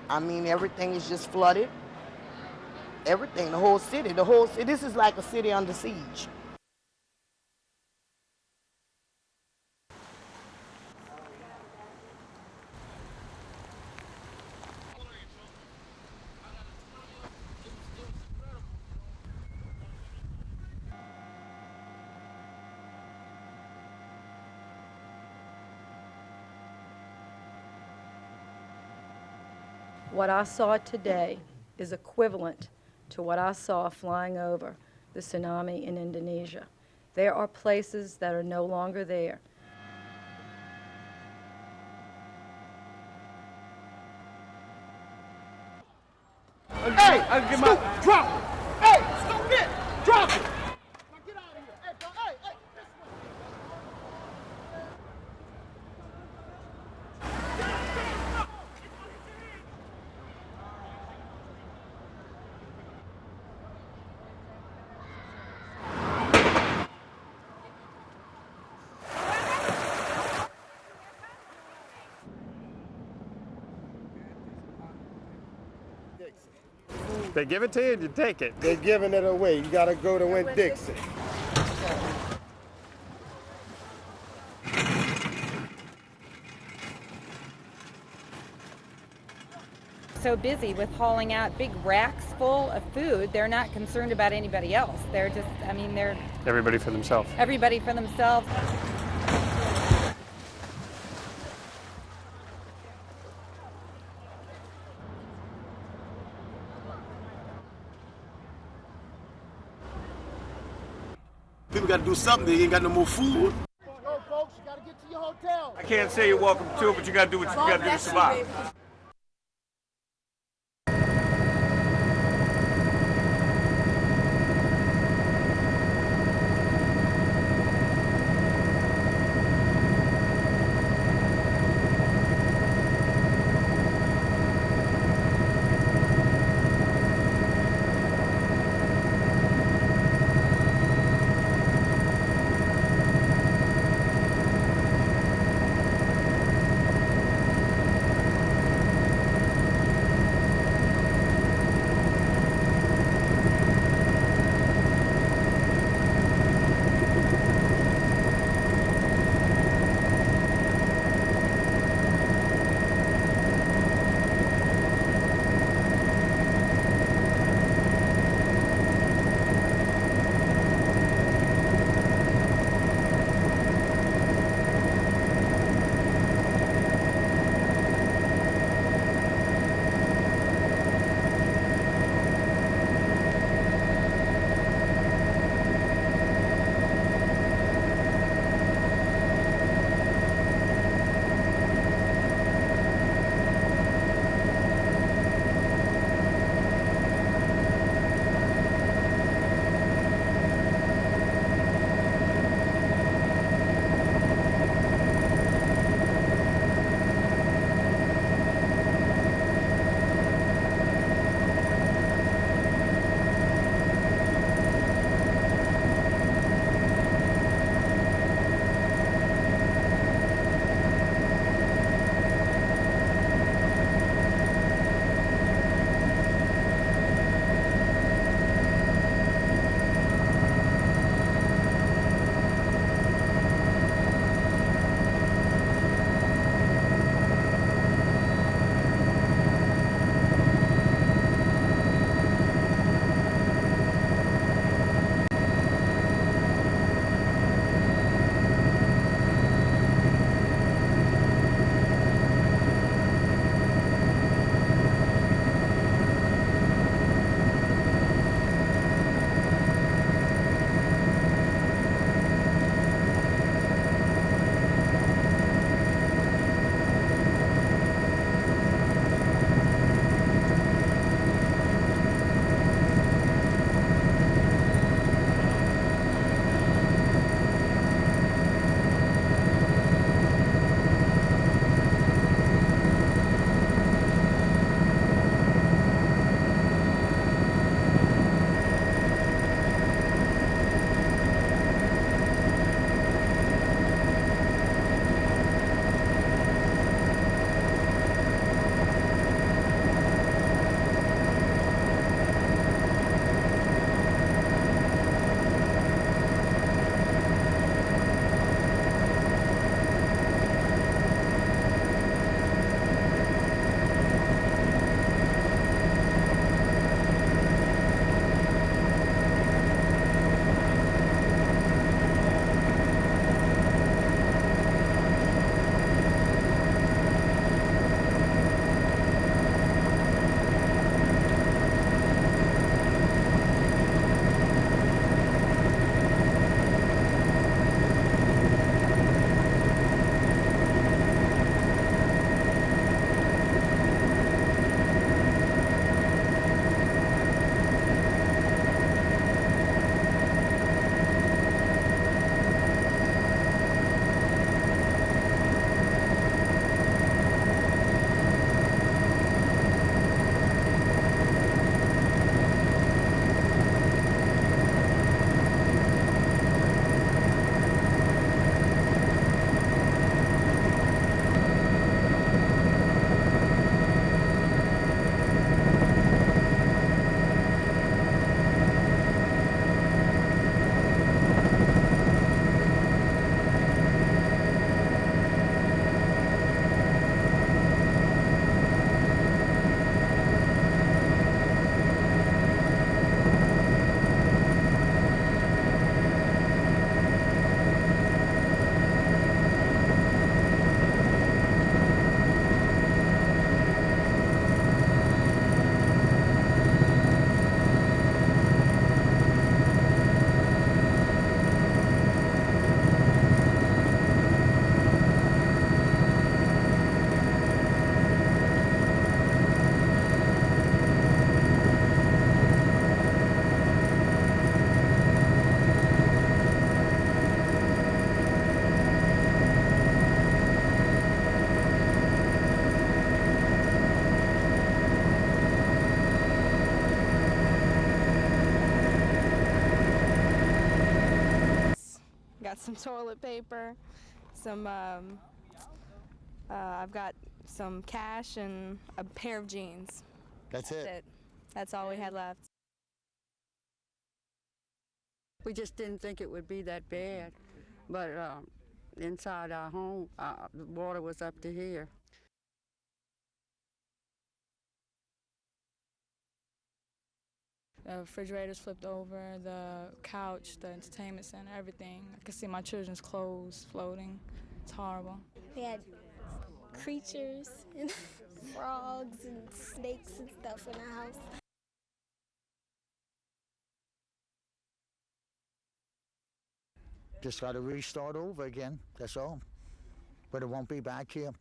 I mean, everything is just flooded. Everything, the whole city. This is like a city under siege. What I saw today is equivalent to what I saw flying over the tsunami in Indonesia. There are places that are no longer there. Hey, Scoop, drop it. Hey, Scoop it. Drop it. Now get out of here. Hey, this way. They give it to you and you take it. They're giving it away. You got to go to Winn-Dixie. So busy with hauling out big racks full of food, they're not concerned about anybody else. They're just, I mean, they're Everybody for themselves. everybody for themselves. People got to do something. They ain't got no more food. Go, folks. You got to get to your hotel. I can't say you're welcome to it, but you got to do what you got to do to survive. some toilet paper, some, I've got some cash and a pair of jeans. That's it. That's all we had left. We just didn't think it would be that bad, but inside our home, the water was up to here. The refrigerators flipped over, the couch, the entertainment center, everything. I could see my children's clothes floating. It's horrible. We had creatures and frogs and snakes and stuff in the house. Just got to restart over again, that's all. But it won't be back here.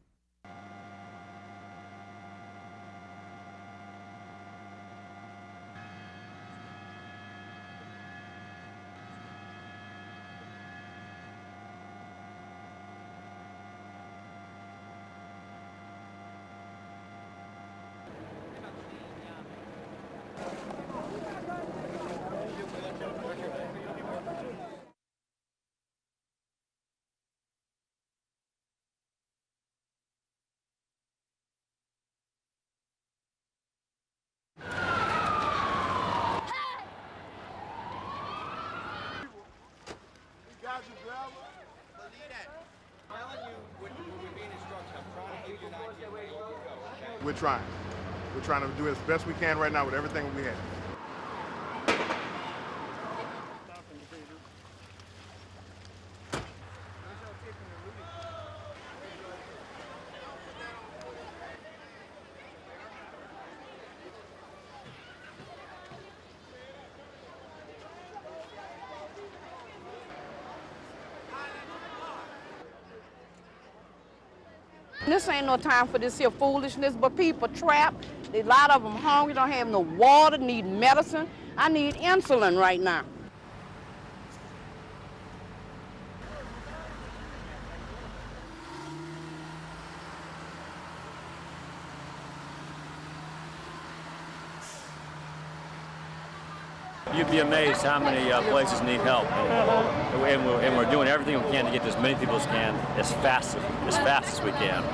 We're trying. We're trying to do as best we can right now with everything we have. This ain't no time for this here foolishness, but people trapped. A lot of them hungry, don't have no water, need medicine. I need insulin right now. You'd be amazed how many places need help, and we're doing everything we can to get to as many people as can as fast as we can.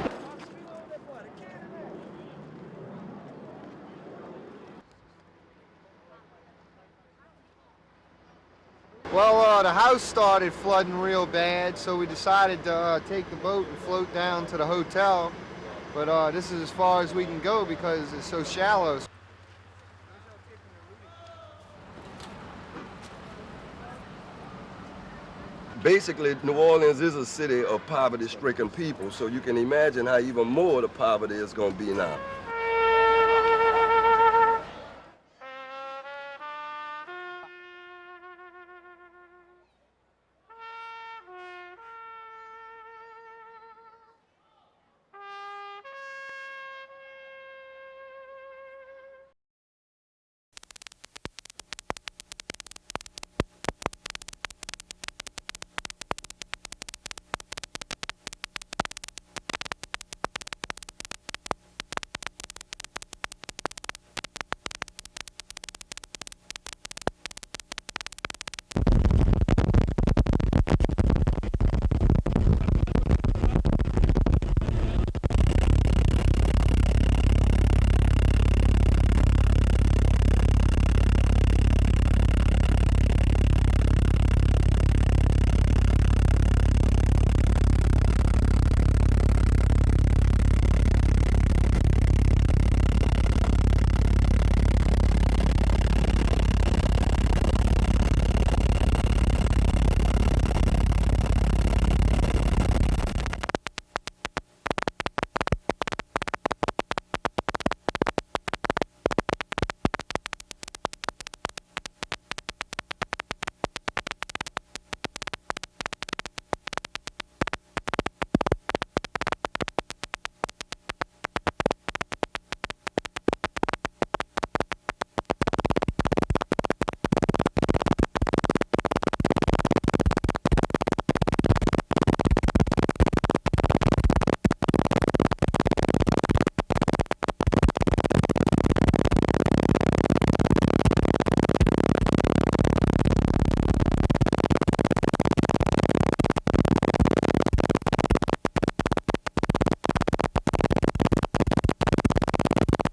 Well, the house started flooding real bad, so we decided to take the boat and float down to the hotel. But this is as far as we can go because it's so shallow. Basically, New Orleans is a city of poverty-stricken people, so you can imagine how even more the poverty is going to be now.